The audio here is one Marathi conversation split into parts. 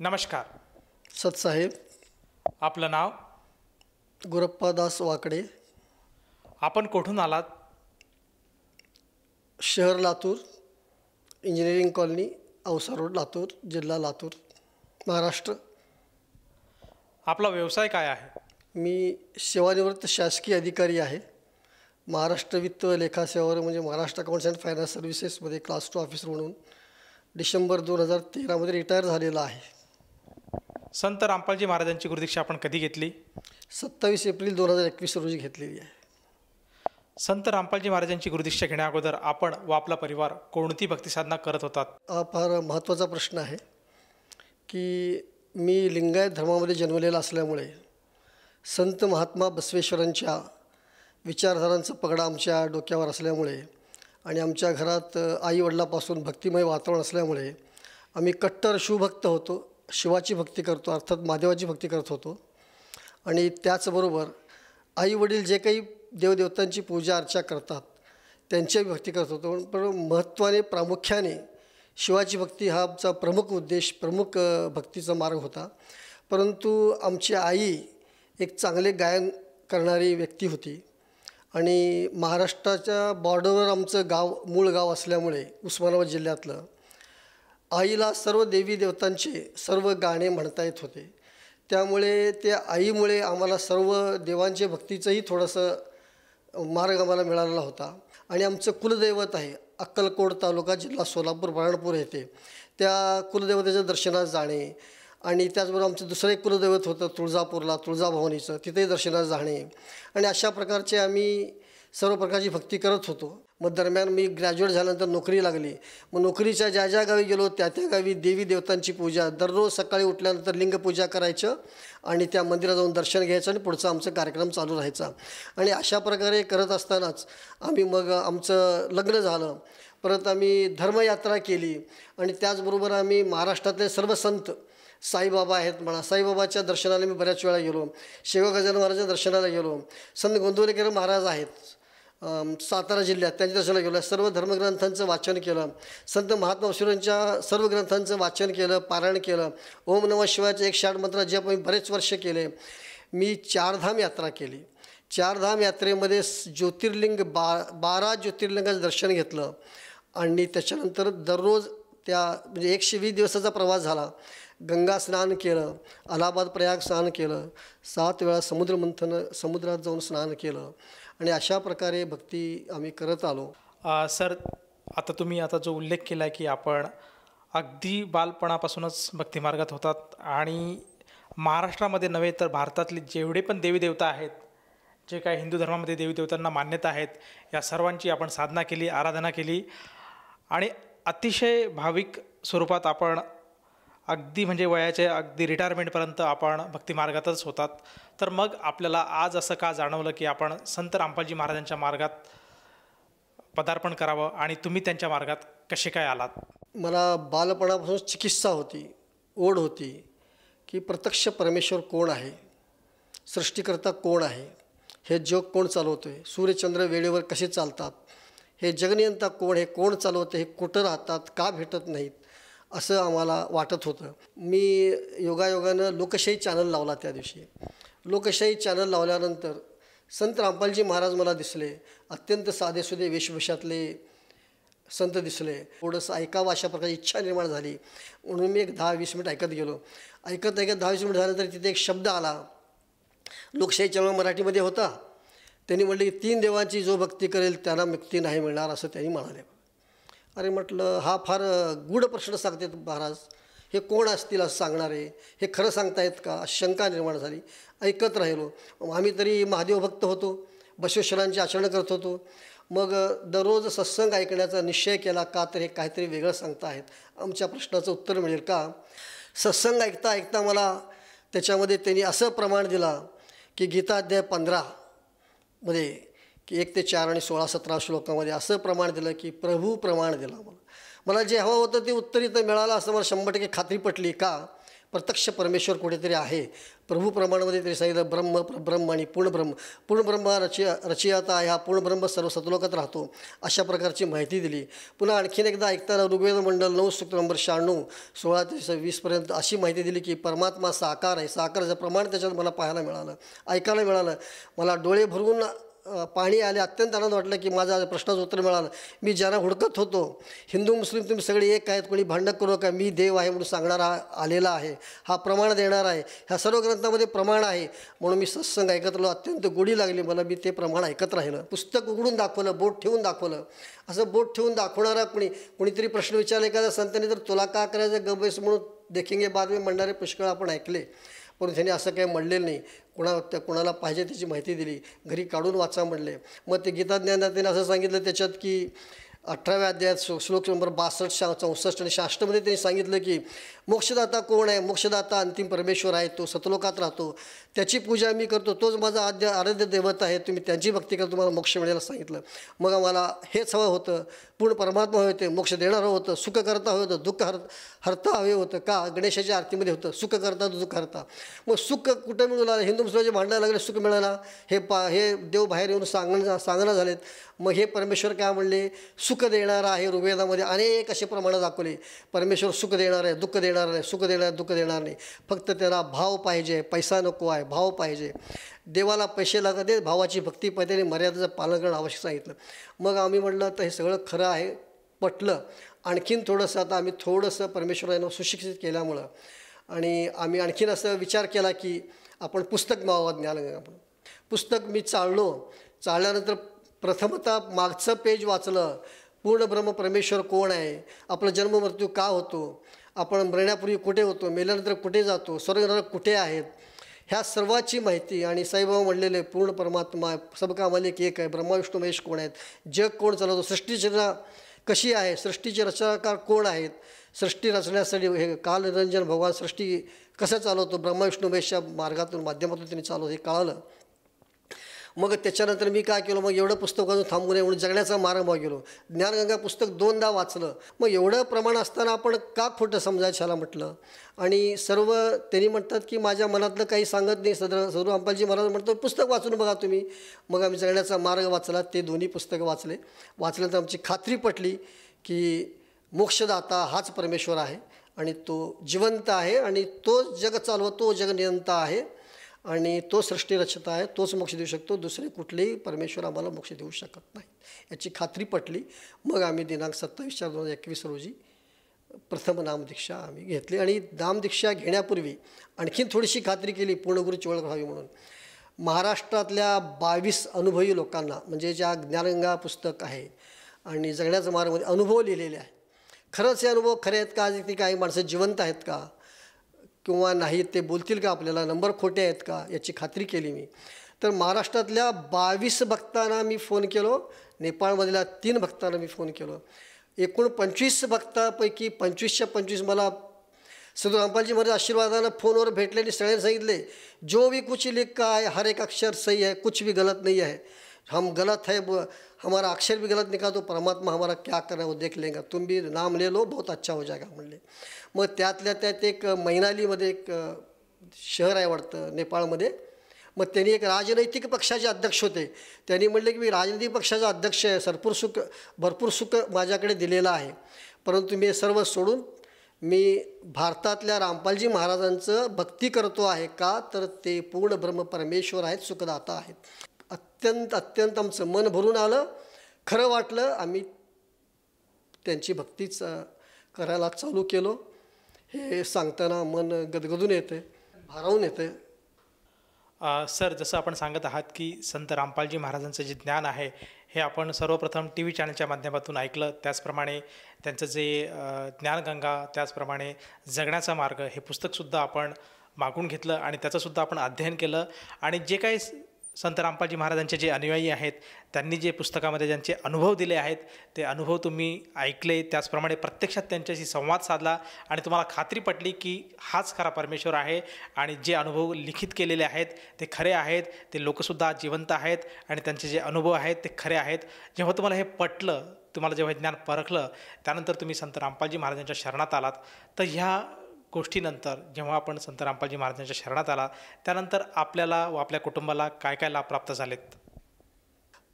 नमस्कार. सतसाहेब. आपलं नाव? गुरप्पादास वाकडे. आपण कुठून आलात? शहर Latur, engineering colony, Ausa road, Latur, जिल्हा लातूर, महाराष्ट्र. आपला व्यवसाय काय आहे? मी सेवानिवृत्त शासकीय अधिकारी आहे. महाराष्ट्र वित्त लेखा सेवावर म्हणजे महाराष्ट्र अकाउंट्स अँड फायनान्स सर्व्हिसेसमध्ये क्लास 2 ऑफिसर म्हणून डिसेंबर 2013मध्ये रिटायर झालेला आहे. संत रामपालजी महाराजांची गुरुदीक्षा आपण कधी घेतली? 27 एप्रिल 2021 रोजी घेतलेली आहे. संत रामपालजी महाराजांची गुरुदीक्षा घेण्याअगोदर आपण व आपला परिवार कोणती भक्तिसाधना करत होतात? हा फार महत्त्वाचा प्रश्न आहे की मी लिंगायत धर्मामध्ये जन्मलेला असल्यामुळे संत महात्मा बसवेश्वरांच्या विचारधारांचा पगडा आमच्या डोक्यावर असल्यामुळे आणि आमच्या घरात आईवडिलापासून भक्तिमय वातावरण असल्यामुळे आम्ही कट्टर शिवभक्त होतो. शिवाची भक्ती करतो, अर्थात महादेवाची भक्ती करत होतो. आणि त्याचबरोबर आईवडील जे काही देवदेवतांची पूजा अर्चा करतात त्यांची भक्ती करत होतो. पण महत्त्वाने प्रामुख्याने शिवाची भक्ती हा आमचा प्रमुख उद्देश, प्रमुख भक्तीचा मार्ग होता. परंतु आमची आई एक चांगले गायन करणारी व्यक्ती होती आणि महाराष्ट्राच्या बॉर्डरवर आमचं गाव, मूळ गाव असल्यामुळे उस्मानाबाद जिल्ह्यातलं, आईला सर्व देवी देवतांचे सर्व गाणे म्हणता येत होते. त्यामुळे त्या आईमुळे आम्हाला सर्व देवांचे भक्तीचंही थोडंसं मार्ग आम्हाला मिळालेला होता. आणि आमचं कुलदैवत आहे अक्कलकोट तालुका, जिल्हा सोलापूर, बऱ्हाणपूर येथे. त्या कुलदैवतेच्या दर्शनास जाणे आणि त्याचबरोबर आमचं दुसरं एक कुलदैवत होतं तुळजापूरला, तुळजाभवानीचं, तिथेही दर्शनास जाणे आणि अशा प्रकारचे आम्ही सर्व प्रकारची भक्ती करत होतो. मग दरम्यान मी ग्रॅज्युएट झाल्यानंतर नोकरी लागली. मग नोकरीच्या ज्या ज्या गावी गेलो त्या त्या गावी देवी देवतांची पूजा, दररोज सकाळी उठल्यानंतर लिंगपूजा करायचं आणि त्या मंदिरात जाऊन दर्शन घ्यायचं आणि पुढचा आमचा कार्यक्रम चालू राहायचा. आणि अशा प्रकारे करत असतानाच आम्ही मग आमचं लग्न झालं. परत आम्ही धर्मयात्रा केली आणि त्याचबरोबर आम्ही महाराष्ट्रातले सर्व संत, साईबाबा आहेत म्हणा, साईबाबाच्या दर्शनाला मी बऱ्याच वेळा गेलो. शेवक गजानन महाराजांच्या दर्शनाला गेलो. संत गोंदवलेकर महाराज आहेत सातारा जिल्ह्यात, त्यांच्या दर्शनाला गेलो. सर्व धर्मग्रंथांचं वाचन केलं. संत महात्मा बसवेश्वरांच्या सर्व ग्रंथांचं वाचन केलं, पारायण केलं. ओम नमः शिवायचे 108 मंत्र जप मी बरेच वर्ष केले. मी 4 धाम यात्रा केली. 4 धाम यात्रेमध्ये ज्योतिर्लिंग 12 ज्योतिर्लिंगाचं दर्शन घेतलं आणि त्याच्यानंतर दररोज त्या म्हणजे 120 दिवसाचा प्रवास झाला. गंगा स्नान केलं, अलाहाबाद प्रयाग स्नान केलं, 7 वेळा समुद्रात जाऊन स्नान केलं आणि अशा प्रकारे भक्ती आम्ही करत आलो. सर, आता तुम्ही जो उल्लेख केला आहे की आपण अगदी बालपणापासूनच भक्तिमार्गात होतात आणि महाराष्ट्रामध्ये नव्हे तर भारतातले जेवढे पण देवी देवता आहेत, जे काही हिंदू धर्मामध्ये देवी देवतांना मान्यता आहेत, या सर्वांची आपण साधना केली, आराधना केली आणि अतिशय भाविक स्वरूपात आपण अगदी म्हणजे वयाचे अगदी रिटायरमेंटपर्यंत आपण भक्तिमार्गातच होतात. तर मग आपल्याला आज असं का जाणवलं की आपण संत रामपालजी महाराजांच्या मार्गात पदार्पण करावं आणि तुम्ही त्यांच्या मार्गात कसे काय आलात? मला बालपणापासून चिकित्सा होती, ओढ होती की प्रत्यक्ष परमेश्वर कोण आहे, सृष्टिकर्ता कोण आहे, हे जग कोण चालवतो आहे, सूर्यचंद्र वेळेवर कसे चालतात, हे जगनियंता कोण, हे कोण चालवतं, हे कुठं राहतात, का भेटत नाहीत, असं आम्हाला वाटत होतं. मी योगायोगानं लोकशाही चॅनल लावला. त्या दिवशी लोकशाही चॅनल लावल्यानंतर संत रामपालजी महाराज मला दिसले. अत्यंत साधेसुधे वेशभूषातले संत दिसले. थोडंसं ऐकावं अशा प्रकारची इच्छा निर्माण झाली म्हणून मी एक 10-20 मिनिट ऐकत गेलो. ऐकत 10-20 मिनिट झाल्यानंतर तिथे एक शब्द आला. लोकशाही चॅनल मराठीमध्ये होता. त्यांनी म्हटलं की 3 देवांची जो भक्ती करेल त्याला मुक्ती नाही मिळणार, असं त्यांनी म्हणाले. अरे म्हटलं, हा फार गूढ प्रश्न सांगतात महाराज, हे कोण असतील असं सांगणारे, हे खरं सांगतायत का, शंका निर्माण झाली. ऐकत राहिलो. आम्ही तरी महादेव भक्त होतो, बसवेश्वरांची आचरण करत होतो. मग दररोज सत्संग ऐकण्याचा निश्चय केला. का तर हे काहीतरी वेगळं सांगतायत, आमच्या प्रश्नाचं उत्तर मिळेल का. सत्संग ऐकता ऐकता मला त्याच्यामध्ये त्यांनी असं प्रमाण दिला की गीता अध्याय 15 मध्ये की 1 ते 4 आणि 16-17 श्लोकामध्ये असं प्रमाण दिलं की प्रभू प्रमाण दिला. मला जे हवं होतं ते उत्तर इथं मिळालं असं मला 100% खात्री पटली. का? प्रत्यक्ष परमेश्वर कुठेतरी आहे. प्रभू प्रमाणामध्ये तरी सांगितलं ब्रह्म परब्रह्म आणि पूर्णब्रह्म. पूर्णब्रह्म रचयिता ह्या पूर्णब्रह्म सर्व सतलोकात राहतो अशा प्रकारची माहिती दिली. पुन्हा आणखीन एकदा ऐकताना ऋग्वेद मंडल 9 सूक्त नंबर 96 16 ते 20पर्यंत अशी माहिती दिली की परमात्मा साकार आहे. साकाराचं प्रमाण त्याच्यात मला पाहायला मिळालं, ऐकायला मिळालं. मला डोळे भरून पाणी आले. अत्यंत आनंद वाटलं की माझ्या प्रश्नाचं उत्तर मिळालं. मी ज्यांना हुडकत होतो, हिंदू मुस्लिम तुम्ही सगळे एक आहेत, कोणी भांडण करू नका, मी देव आहे म्हणून सांगणारा आलेला आहे, हा प्रमाण देणार आहे. ह्या सर्व ग्रंथामध्ये प्रमाण आहे म्हणून मी सत्संग ऐकत राहिलो. अत्यंत गोडी लागली मला. मी ते प्रमाण ऐकत राहिलं. पुस्तक उघडून दाखवलं, बोट ठेवून दाखवलं. असं बोट ठेवून दाखवणारा कोणीतरी प्रश्न विचारला एखाद्या संतांनी, तर तुला का करायचं गबेस म्हणून देखेंगे बाद में म्हणणारे पुष्कळ आपण ऐकले. पण त्यांनी असं काही म्हणलेलं नाही. कोणाला पाहिजे त्याची माहिती दिली. घरी काढून वाचा म्हणले. मग ते गीताज्ञानात त्यांनी असं सांगितलं त्याच्यात की 18व्या अध्यायात श्लोक नंबर 62 64 आणि 66मध्ये त्यांनी सांगितलं की मोक्षदाता कोण आहे? मोक्षदाता अंतिम परमेश्वर आहे. तो सतलोकात राहतो, त्याची पूजा मी करतो, तोच माझा आराध्य दैवत आहे. तुम्ही त्यांची भक्ती करा, तुम्हाला मोक्ष मिळेल सांगितलं. मग आम्हाला हेच हवं होतं. पूर्ण परमात्मा हवे होते, मोक्ष देणारं होतं, सुख करता हवं होतं, दुःख हरता हवे होतं. का? गणेशाच्या आरतीमध्ये होतं सुख करता दुःख हरता. मग सुख कुठं मिळून आलं? हिंदू मुस्लिमाचे भांडायला लागले, सुख मिळाला. हे देव बाहेर येऊन सांगणं झालेत. मग हे परमेश्वर काय म्हणले? सुख देणारा आहे. ऋग्वेदामध्ये अनेक असे प्रमाणं दाखवले. परमेश्वर सुख देणार आहे, दुःख देणार नाही, सुख देणार, दुःख देणार नाही. फक्त त्याला भाव पाहिजे, पैसा नको आहे, भाव पाहिजे. देवाला पैसे लागत आहेत, भावाची भक्ती पाहिजे आणि मर्यादेचं पालन करणं आवश्यक सांगितलं. मग आम्ही म्हटलं तर हे सगळं खरं आहे, पटलं. आणखीन थोडंसं आता आम्ही थोडंसं परमेश्वरानं सुशिक्षित केल्यामुळं आणि आम्ही आणखीन असं विचार केला की आपण पुस्तक मागवा ज्ञानगंगा. आपण पुस्तक मी चाळल्यानंतर प्रथमतः मागचं पेज वाचलं. पूर्ण ब्रह्म परमेश्वर कोण आहे? आपला जन्म मृत्यू का होतो? आपण मरण्यापूर्वी कुठे होतो? मेल्यानंतर कुठे जातो? स्वर्ग नरक कुठे आहेत? ह्या सर्वाची माहिती. आणि साईबाबा म्हणलेले पूर्ण परमात्मा सबका मालिक एक आहे. ब्रह्मा विष्णू महेश कोण आहेत? जग कोण चालवतो? सृष्टीची रचना कशी आहे? सृष्टीचे रचनाकार कोण आहेत? सृष्टी रचण्यासाठी हे कालनिरंजन भगवान सृष्टी कसं चालवतो? ब्रह्मा विष्णू महेशच्या माध्यमातून त्यांनी चालवतो हे कळालं. मग त्याच्यानंतर मी काय केलं? मग एवढं पुस्तक वाचून थांबू नये म्हणून जगण्याचा मार्ग गेलो. ज्ञानगंगा पुस्तक 2दा वाचलं. मग एवढं प्रमाण असताना आपण का खोटं समजायचं ह्याला म्हटलं. आणि सर्व त्यांनी म्हणतात की माझ्या मनातलं काही सांगत नाही. सदरू अंपालजी महाराज म्हणतो पुस्तक वाचून बघा तुम्ही. मग आम्ही जगण्याचा मार्ग वाचला. ते दोन्ही पुस्तकं वाचल्यानंतर आमची खात्री पटली की मोक्षदाता हाच परमेश्वर आहे आणि तो जिवंत आहे आणि तोच जग चालवतो, तो जग नियंता आहे आणि तो सृष्टी रचता आहे, तोच मोक्ष देऊ शकतो. दुसरे कुठलेही परमेश्वर आम्हाला मोक्ष देऊ शकत नाही याची खात्री पटली. मग आम्ही दिनांक 27/4/2021 रोजी प्रथम नामदीक्षा आम्ही घेतली. आणि नामदीक्षा घेण्यापूर्वी आणखीन थोडीशी खात्री केली पूर्णगुरूची ओळख व्हावी म्हणून. महाराष्ट्रातल्या 22 अनुभवी लोकांना म्हणजे ज्या ज्ञानगंगा पुस्तक आहे आणि जगण्याचा मार्गमध्ये अनुभव लिहिलेले आहे. खरंच हे अनुभव खरे आहेत का? ती काही माणसं जिवंत आहेत का किंवा नाहीत? ते बोलतील का आपल्याला? नंबर खोटे आहेत का? याची खात्री केली मी. तर महाराष्ट्रातल्या 22 भक्तांना मी फोन केलो. नेपाळमधल्या 3 भक्तांना मी फोन केलो. एकूण 25 भक्तापैकी 25च्या 25 मला सदू रामपालजी महाराज आशीर्वादानं फोनवर भेटले आणि सगळ्यांनी सांगितले जो भी कुछ लिखा है हर एक अक्षर सही है, कुछ भी गलत नहीं है. हम गलत है, हमारा अक्षर भी गलत निकाला तो परमात्मा हमारा क्या करना वो देख लेगा. तुम भी नाम ले लो, बहुत अच्छा हो जाएगा म्हणले. मग त्यातल्या त्यात एक मैनालीमध्ये एक शहर आहे वाटतं नेपाळमध्ये. मग त्यांनी एक राजनैतिक पक्षाचे अध्यक्ष होते. त्यांनी म्हणले की मी राजनैतिक पक्षाचा अध्यक्ष आहे, भरपूर सुख माझ्याकडे दिलेलं आहे, परंतु मी सर्व सोडून मी भारतातल्या रामपालजी महाराजांचं भक्ती करतो आहे. का? तर ते पूर्ण ब्रह्म परमेश्वर आहेत, सुखदाता आहेत. अत्यंत आमचं मन भरून आलं, खरं वाटलं. आम्ही त्यांची भक्तीच करायला चालू केलो. हे सांगताना मन गदगदून येते, भारावून येते. सर, जसं आपण सांगत आहात की संत रामपालजी महाराजांचं जे ज्ञान आहे हे आपण सर्वप्रथम टी व्ही चॅनलच्या माध्यमातून ऐकलं. त्याचप्रमाणे त्यांचं जे ज्ञानगंगा, त्याचप्रमाणे जगण्याचा मार्ग हे पुस्तकसुद्धा आपण मागून घेतलं आणि त्याचंसुद्धा आपण अध्ययन केलं. आणि जे काही संत रामपालजी महाराजांचे जे अनुयायी आहेत त्यांनी जे पुस्तकामध्ये ज्यांचे अनुभव दिले आहेत ते अनुभव तुम्ही ऐकले, त्याचप्रमाणे प्रत्यक्षात त्यांच्याशी संवाद साधला आणि तुम्हाला खात्री पटली की हाच खरा परमेश्वर आहे आणि जे अनुभव लिखित केलेले आहेत ते खरे आहेत. ते लोकसुद्धा जिवंत आहेत आणि त्यांचे जे अनुभव आहेत ते खरे आहेत. जेव्हा तुम्हाला हे पटलं, तुम्हाला जेव्हा ज्ञान परखलं, त्यानंतर तुम्ही संत रामपालजी महाराजांच्या शरणात आलात. तर ह्या गोष्टीनंतर जेव्हा आपण संत रामपालजी महाराजांच्या शरणात आला, त्यानंतर आपल्याला व आपल्या कुटुंबाला काय काय लाभ प्राप्त झालेत?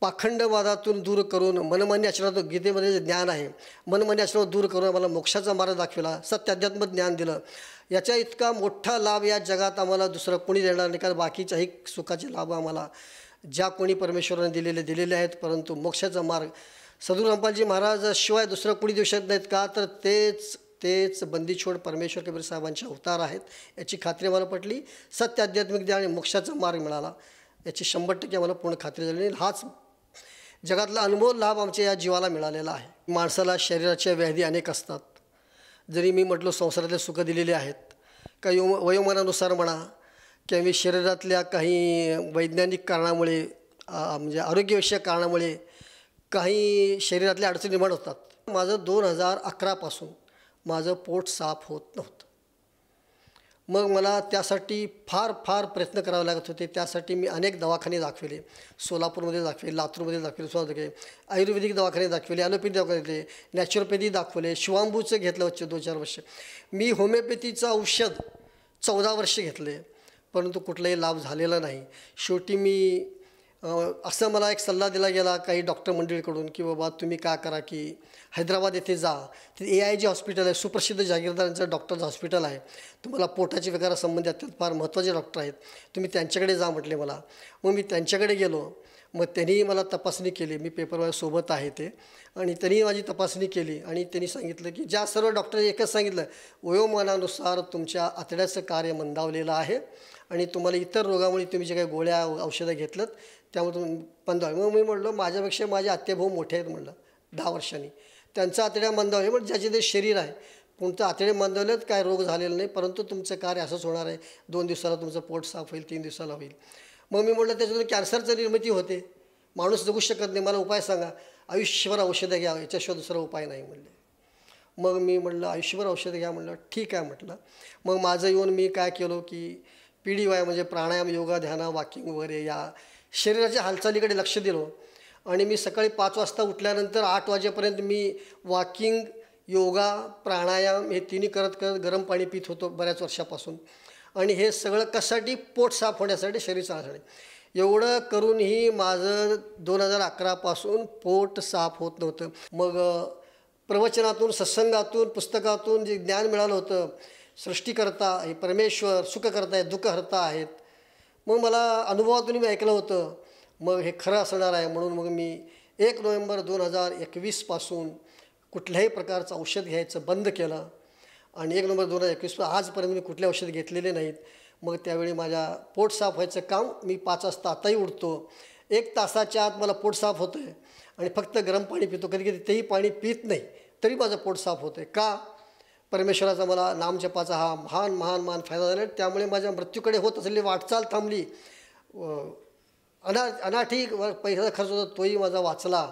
पाखंडवादातून दूर करून मनमान्य आचरणातून, गीतेमध्ये जे ज्ञान आहे, मनमान्य आचरणातून दूर करून आम्हाला मोक्षाचा मार्ग दाखविला, सत्याध्यात्म ज्ञान दिलं. याचा इतका मोठा लाभ या जगात आम्हाला दुसरं कोणी देणार नाही. कारण बाकीच्याही सुखाचे लाभ आम्हाला ज्या कोणी परमेश्वराने दिलेले आहेत, परंतु मोक्षाचा मार्ग सद्गुरू रामपालजी महाराज शिवाय दुसरं कोणी देऊ शकत नाहीत. का तर तेच बंदीछोड परमेश्वर कबीर साहेबांचे अवतार आहेत. याची खात्री आम्हाला पटली. सत्य आध्यात्मिक ज्ञान आणि मोक्षाचा मार्ग मिळाला याची 100% आम्हाला पूर्ण खात्री झाली. हाच जगातला अनमोल लाभ आमच्या या जीवाला मिळालेला आहे. माणसाला शरीराच्या व्याधी अनेक असतात. जरी मी म्हटलो संसारातले सुखं दिलेले आहेत, काही वयोमानानुसार म्हणा किंवा मी शरीरातल्या काही वैज्ञानिक कारणामुळे म्हणजे आरोग्यविषयक कारणामुळे काही शरीरातल्या अडचणी निर्माण होतात. माझं 2011पासून माझं पोट साफ होत नव्हतं. मग मला त्यासाठी फार प्रयत्न करावे लागत होते. त्यासाठी मी अनेक दवाखाने दाखविले. सोलापूरमध्ये दाखविले, लातूरमध्ये दाखविले, आयुर्वेदिक दवाखाने दाखविले, ॲलोपॅथी दाखवले, नॅचरोपॅथी दाखवले, शिवांबूचं घेतलं 2-4 वर्ष. मी होमिओपॅथीचं औषध 14 वर्ष घेतले, परंतु कुठलाही लाभ झालेला नाही. शेवटी मी असं मला एक सल्ला दिला गेला काही डॉक्टर मंडळीकडून की बाबा तुम्ही काय करा की हैदराबाद येथे जा, तिथे AIG हॉस्पिटल आहे, सुप्रसिद्ध जागीरदारांचं डॉक्टरचं हॉस्पिटल आहे, तुम्हाला पोटाच्या विकारासंबंधी अत्यंत फार महत्त्वाचे डॉक्टर आहेत, तुम्ही त्यांच्याकडे जा म्हटले मला. मग मी त्यांच्याकडे गेलो. मग त्यांनी मला तपासणी केली. मी पेपरवर सोबत आहे ते, आणि त्यांनी माझी तपासणी केली आणि त्यांनी सांगितलं की ज्या सर्व डॉक्टरने एकच सांगितलं, वयोमानानुसार तुमच्या आतड्याचं कार्य मंदावलेलं आहे आणि तुम्हाला इतर रोगामुळे तुम्ही जे काही गोळ्या औषधं घेतलं त्यामुळे तुम्ही मंदावले. मग मी म्हटलं माझ्यापेक्षा माझे आत्याभाऊ मोठे आहेत म्हटलं 10 वर्षांनी, त्यांचं आतड्या मंदावले. म्हणजे ज्याचे ते शरीर आहे, कोणतं आतडे मंदावलेत, काय रोग झालेला नाही, परंतु तुमचं कार्य असंच होणार आहे, 2 दिवसाला तुमचं पोट साफ होईल, 3 दिवसाला होईल. मग मी म्हटलं त्याच्यातून कॅन्सरचं निर्मिती होते, माणूस जगू शकत नाही, मला उपाय सांगा. आयुष्यभर औषधं घ्या, याच्याशिवाय दुसरा उपाय नाही म्हणले. मग मी म्हटलं आयुष्यभर औषधं घ्या म्हटलं. ठीक आहे म्हटलं. मग माझं येऊन मी काय केलो की PDY म्हणजे प्राणायाम, योगा, ध्यान, वॉकिंग वगैरे या शरीराच्या हालचालीकडे लक्ष दिलो. आणि मी सकाळी 5 वाजता उठल्यानंतर 8 वाजेपर्यंत मी वॉकिंग, योगा, प्राणायाम हे तिन्ही करत गरम पाणी पित होतो बऱ्याच वर्षापासून. आणि हे सगळं कशासाठी? पोट साफ होण्यासाठी, शरीर चालण्यासाठी. एवढं करूनही माझं 2011पासून पोट साफ होत नव्हतं. मग प्रवचनातून, सत्संगातून, पुस्तकातून जे ज्ञान मिळालं होतं, सृष्टीकर्ता हे परमेश्वर सुखकर्ता आहेत, दुःखहर्ता आहेत, मग मला अनुभवातून मी ऐकलं होतं. मग हे खरं असणार आहे म्हणून मग मी 1 नोव्हेंबर 2021पासून कुठल्याही प्रकारचं औषध घ्यायचं बंद केलं. आणि 1 नोव्हेंबर 2021 आजपर्यंत मी कुठले औषध घेतलेले नाहीत. मग त्यावेळी माझ्या पोट साफ व्हायचं काम मी 5 वाजता आताही उठतो, 1 तासाच्या आत मला पोट साफ होतं आहे. आणि फक्त गरम पाणी पितो, कधी तेही पाणी पित नाही तरी माझं पोट साफ होतं आहे. का? परमेश्वराचा मला नामजपाचा हा महान फायदा झाला. त्यामुळे माझ्या मृत्यूकडे होत असलेली वाटचाल थांबली. अनाठी पैसा खर्च होता तोही माझा वाचला.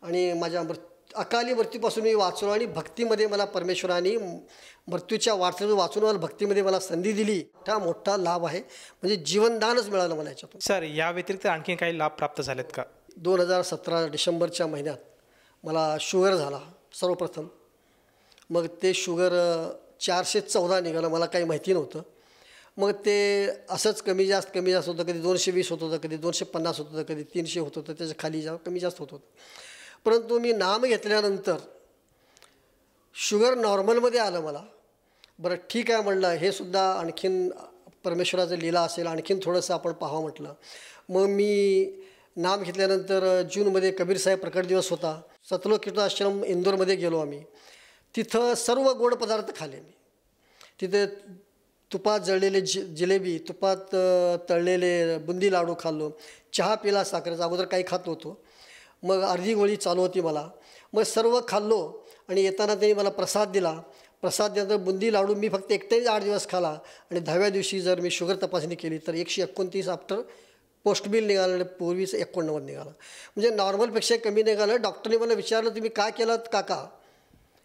आणि माझ्या अकाली मृत्यूपासून मी वाचलो. आणि भक्तीमध्ये मला परमेश्वराने मृत्यूच्या वाटचालीतून वाचून मला भक्तीमध्ये मला संधी दिली. मोठा लाभ आहे, म्हणजे जीवनदानच मिळालं मला याच्यातून. सर, या व्यतिरिक्त आणखी काही लाभ प्राप्त झालेत का? 2017 डिसेंबरच्या महिन्यात मला शुगर झाला सर्वप्रथम. मग ते शुगर 414 निघालं, मला काही माहिती नव्हतं. मग ते असंच कमी जास्त होतं, कधी 220 होत होतं, कधी 250 होत होतं, कधी 300 होत होतं, त्याच्या खाली कमी जास्त होत होतं. परंतु मी नाम घेतल्यानंतर शुगर नॉर्मलमध्ये आलं मला. बरं ठीक आहे म्हटलं, हे सुद्धा आणखीन परमेश्वराचं लीला असेल, आणखीन थोडंसं आपण पाहावं म्हटलं. मग मी नाम घेतल्यानंतर जूनमध्ये कबीर साहेब प्रकट दिवस होता. सतलोक कीर्तनाश्रम इंदोरमध्ये गेलो आम्ही. तिथं सर्व गोड पदार्थ खाल्ले मी. तिथे तुपात जळलेले जिलेबी, तुपात तळलेले बुंदी लाडू खाल्लो, चहा पिला साखरेचा, अगोदर काही खात नव्हतो. मग अर्धी गोळी चालू होती मला. मग सर्व खाल्लो आणि येताना त्यांनी मला प्रसाद दिला. प्रसाद दिल्यानंतर बुंदी लाडू मी फक्त एकटेच 8 दिवस खाला. आणि 10व्या दिवशी जर मी शुगर तपासणी केली तर 129 आफ्टर पोस्ट बिल निघालं आणि पूर्वीचं 89 निघालं. म्हणजे नॉर्मलपेक्षा कमी निघालं. डॉक्टरने मला विचारलं तुम्ही काय केलं काका,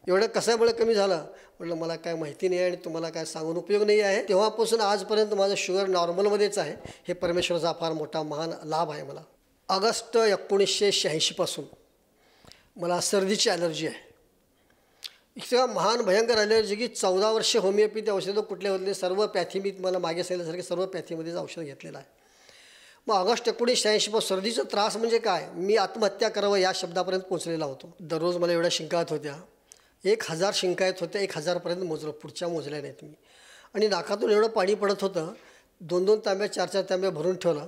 एवढं कशामुळे कमी झालं? म्हटलं मला काय माहिती नाही आणि तुम्हाला काय सांगून उपयोग नाही आहे. तेव्हापासून आजपर्यंत माझं शुगर नॉर्मलमध्येच आहे. हे परमेश्वराचा फार मोठा महान लाभ आहे मला. ऑगस्ट 1986पासून मला सर्दीची ॲलर्जी आहे. इतका महान भयंकर राहिलेलं जे की 14 वर्ष होमिओपॅथी औषधं कुठले होते सर्व पॅथी मी मला मागे सांगितल्यासारखे सर्व पॅथीमध्येच औषध घेतलेलं आहे. मग ऑगस्ट 1986 पासून सर्दीचा त्रास म्हणजे काय, मी आत्महत्या करावं या शब्दापर्यंत पोहोचलेला होतो. दररोज मला एवढ्या शिंका येत होत्या, 1000 शिंका येत होत्या, 1000पर्यंत मोजलं, पुढच्या मोजल्या नाहीत मी. आणि नाकातून एवढं पाणी पडत होतं, 2-2 तांब्या 4-4 तांब्या भरून ठेवला,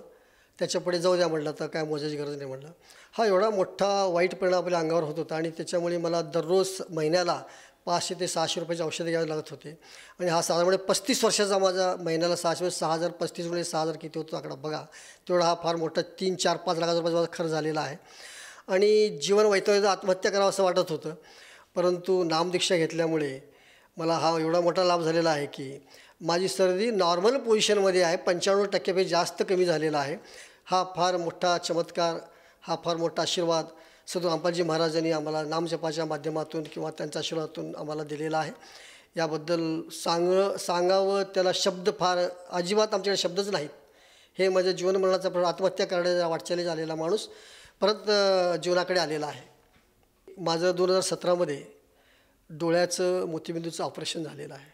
त्याच्यापुढे जाऊ द्या म्हटलं, तर काय मोजायची गरज नाही म्हटलं. हा एवढा मोठा वाईट परिणाम आपल्या अंगावर होत होता आणि त्याच्यामुळे मला दररोज महिन्याला 500 ते 600 रुपयाचे औषधं घ्यावे लागत होते. आणि हा साधारणपणे 35 वर्षाचा माझा महिन्याला 600, 6000, 35 गुणिले 6000 किती होतो आकडा बघा. तेवढा हा फार मोठा 3-4-5 लाख रुपयाचा माझा खर्च झालेला आहे. आणि जीवन वैतवण्याचं आत्महत्या करावं असं वाटत होतं, परंतु नामदीक्षा घेतल्यामुळे मला हा एवढा मोठा लाभ झालेला आहे की माझी सर्दी नॉर्मल पोझिशनमध्ये आहे, 95% जास्त कमी झालेला आहे. हा फार मोठा चमत्कार, हा फार मोठा आशीर्वाद सद्गुरू रामपालजी महाराजांनी आम्हाला नामजपाच्या माध्यमातून किंवा त्यांच्या आशीर्वादातून आम्हाला दिलेला आहे. याबद्दल सांगावं त्याला शब्द फार अजिबात आमच्याकडे शब्दच नाहीत. हे माझ्या जीवनमरणाचा आत्महत्या करण्याच्या वाटचाली झालेला माणूस परत जीवनाकडे आलेला आहे. माझं 2017मध्ये डोळ्याचं मोतीबिंदूचं ऑपरेशन झालेलं आहे.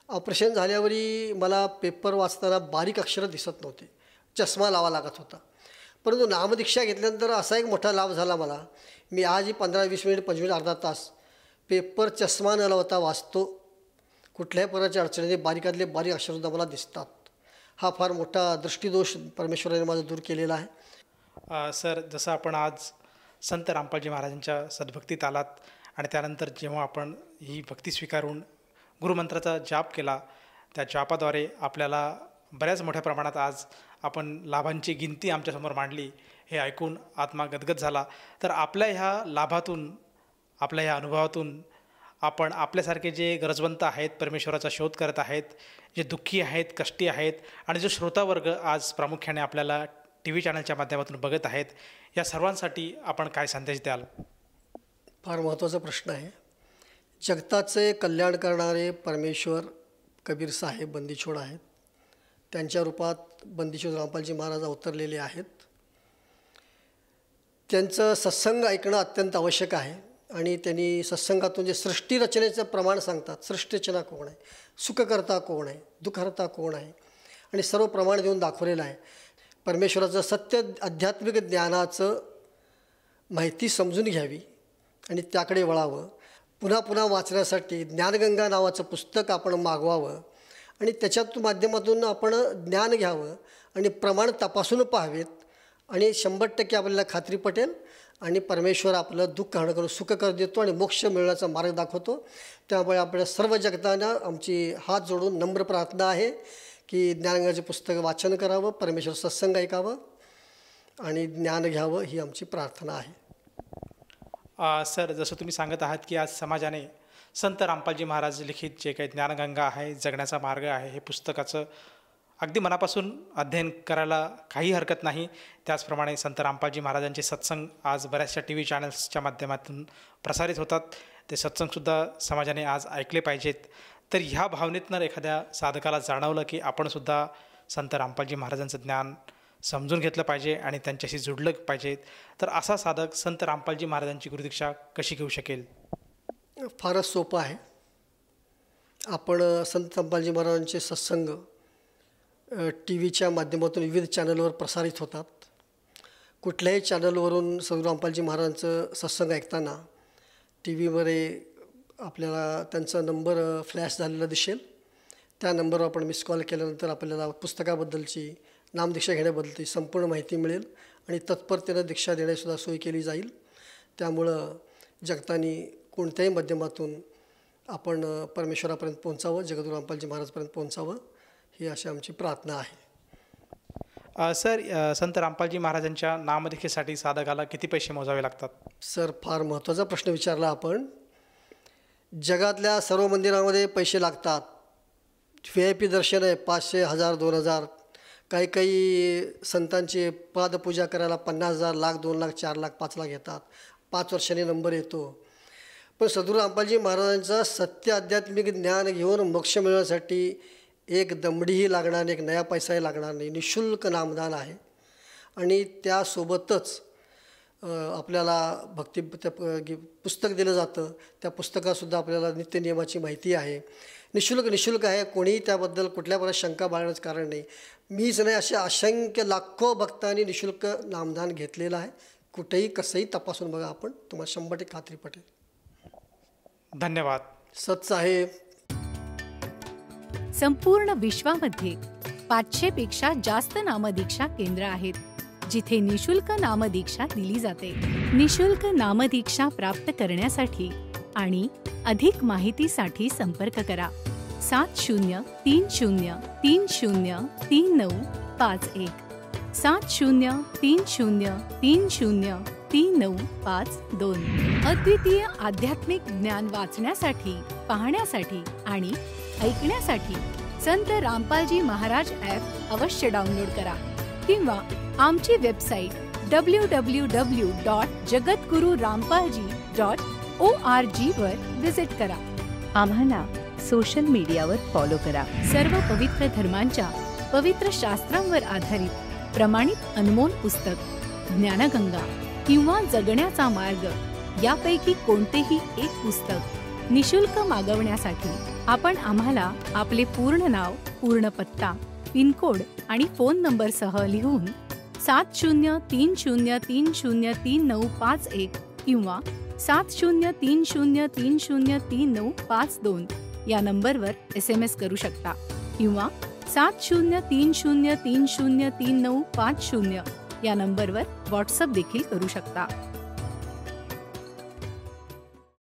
ऑपरेशन झाल्यावरही मला पेपर वाचताना बारीक अक्षरं दिसत नव्हते, चष्मा लावा लागत होता. परंतु नामदीक्षा घेतल्यानंतर असा एक मोठा लाभ झाला मला, मी आजही 15-20 मिनिट 25 अर्धा तास पेपर चष्मा न लावता वाचतो. कुठल्याही प्रकारच्या अडचणीने बारीकातले बारीक अक्षरसुद्धा मला दिसतात. हा फार मोठा दृष्टीदोष परमेश्वराने माझा दूर केलेला आहे. सर, जसं आपण आज संत रामपालजी महाराजांच्या सद्भक्तीत आलात आणि त्यानंतर जेव्हा आपण ही भक्ती स्वीकारून गुरुमंत्राचा जाप केला, त्या जापाद्वारे आपल्याला बऱ्याच मोठ्या प्रमाणात आज आपण लाभांची गिनती आमच्यासमोर मांडली, हे ऐकून आत्मा गदगद झाला. तर आपल्या ह्या लाभातून, आपल्या ह्या अनुभवातून आपण आपल्यासारखे जे गरजवंत आहेत, परमेश्वराचा शोध करत आहेत, जे दुःखी आहेत, कष्टी आहेत आणि जो श्रोतावर्ग आज प्रामुख्याने आपल्याला TV चॅनलच्या माध्यमातून बघत आहेत, या सर्वांसाठी आपण काय संदेश द्याल? फार महत्त्वाचा प्रश्न आहे. जगताचे कल्याण करणारे परमेश्वर कबीर साहेब बंदीछोड आहेत. त्यांच्या रूपात बंदीछोड रामपालजी महाराज अवतरलेले आहेत. त्यांचं सत्संग ऐकणं अत्यंत आवश्यक आहे. आणि त्यांनी सत्संगातून जे सृष्टीरचनेचं प्रमाण सांगतात, सृष्टीरचना कोण आहे, सुखकर्ता कोण आहे, दुःखहर्ता कोण आहे, आणि सर्व प्रमाण देऊन दाखवलेलं आहे. परमेश्वराचं सत्य आध्यात्मिक ज्ञानाचं माहिती समजून घ्यावी आणि त्याकडे वळावं. पुन्हा पुन्हा वाचण्यासाठी ज्ञानगंगा नावाचं पुस्तक आपण मागवावं आणि त्याच्यात माध्यमातून आपण ज्ञान घ्यावं आणि प्रमाण तपासून पाहावेत. आणि 100% आपल्याला खात्री पटेल आणि परमेश्वर आपलं दुःख हरण करून सुख कर देतो आणि मोक्ष मिळण्याचा मार्ग दाखवतो. त्यामुळे आपल्या सर्व जगताना आमची हात जोडून नम्र प्रार्थना आहे की ज्ञानगंगाचे पुस्तक वाचन करावं, परमेश्वर सत्संग ऐकावं आणि ज्ञान घ्यावं, ही आमची प्रार्थना आहे. सर, जसं तुम्ही सांगत आहात की आज समाजाने संत रामपालजी महाराज लिखित जे काही ज्ञानगंगा आहे, जगण्याचा मार्ग आहे, हे पुस्तकाचं अगदी मनापासून अध्ययन करायला काही हरकत नाही. त्याचप्रमाणे संत रामपालजी महाराजांचे सत्संग आज बऱ्याचशा TV चॅनल्सच्या माध्यमातून प्रसारित होतात. ते सत्संगसुद्धा समाजाने आज ऐकले पाहिजेत. तर ह्या भावनेतनं एखाद्या साधकाला जाणवलं की आपणसुद्धा संत रामपालजी महाराजांचं ज्ञान समजून घेतलं पाहिजे आणि त्यांच्याशी जुडलं पाहिजे, तर असा साधक संत रामपालजी महाराजांची गुरुदीक्षा कशी घेऊ शकेल? फारच सोपं आहे. आपण संत रामपालजी महाराजांचे सत्संग TVच्या माध्यमातून विविध चॅनलवर प्रसारित होतात. कुठल्याही चॅनलवरून सद्गुरू रामपालजी महाराजांचं सत्संग ऐकताना TVमध्ये आपल्याला त्यांचा नंबर फ्लॅश झालेला दिसेल. त्या नंबरवर आपण मिस कॉल केल्यानंतर आपल्याला पुस्तकाबद्दलची, नामदीक्षा घेण्याबद्दलची संपूर्ण माहिती मिळेल आणि तत्परतेनं दीक्षा देण्यासुद्धा सोय केली जाईल. त्यामुळं जगतानी कोणत्याही माध्यमातून आपण परमेश्वरापर्यंत पोहोचावं, जगद्गुरू रामपालजी महाराजपर्यंत पोहोचावं, ही अशी आमची प्रार्थना आहे. सर, संत रामपालजी महाराजांच्या नामदीक्षेसाठी साधकाला किती पैसे मोजावे लागतात? सर, फार महत्त्वाचा प्रश्न विचारला आपण. जगातल्या सर्व मंदिरामध्ये पैसे लागतात. VIP दर्शन आहे, 500, 1000, 2000. काही संतांची पादपूजा करायला 50,000, लाख, 2 लाख, 4 लाख, 5 लाख येतात. 5 वर्षांनी नंबर येतो. पण सद्गुरू रामपालजी महाराजांचं सत्य आध्यात्मिक ज्ञान घेऊन मोक्ष मिळवण्यासाठी एक दमडीही लागणार नाही, एक नया पैसाही लागणार नाही. निःशुल्क नामदान आहे. आणि त्यासोबतच आपल्याला भक्ती पुस्तक दिलं जातं. त्या पुस्तकातसुद्धा आपल्याला नित्यनियमाची माहिती आहे. निःशुल्क आहे. कोणीही त्याबद्दल कुठल्या प्रकारे शंका बाळगण्याचं कारण नाही. मीच नाही, असे असंख्य लाखो भक्तांनी निःशुल्क नामदान घेतलेलं आहे. कुठेही कसंही तपासून बघा, आपण तुम्हाला 100% खात्री पटेल. धन्यवाद. सत साहेब. संपूर्ण विश्वामध्ये 500 पेक्षा जास्त नामदीक्षा केंद्र आहेत जिथे निशुल्क नामदीक्षा दिली जाते. निशुल्क नामदीक्षा प्राप्त करण्यासाठी आणि अधिक माहितीसाठी संपर्क करा 7030303951 7030303952. अद्वितीय आध्यात्मिक ज्ञान वाचण्यासाठी, पाहण्यासाठी आणि ऐकण्यासाठी संत रामपालजी महाराज ॲप अवश्य डाउनलोड करा किंवा आमची वेबसाईट www.jagatgururampalji.org वर विजिट करा. आम्हाला सोशल मीडियावर फॉलो करा. सर्व पवित्र धर्मांच्या पवित्र शास्त्रांवर आधारित प्रमाणित अनमोल पुस्तक ज्ञानगंगा किंवा जगण्याचा मार्ग यापैकी कोणतेही एक पुस्तक निशुल्क मागवण्यासाठी आपण आम्हाला आपले पूर्ण नाव, पूर्ण पत्ता, पिनकोड आणि फोन नंबरसह लिहून 7030303951 किंवा 7030303952 या नंबरवर SMS करू शकता किंवा 7030303950 या नंबरवर व्हॉट्सअप देखील करू शकता.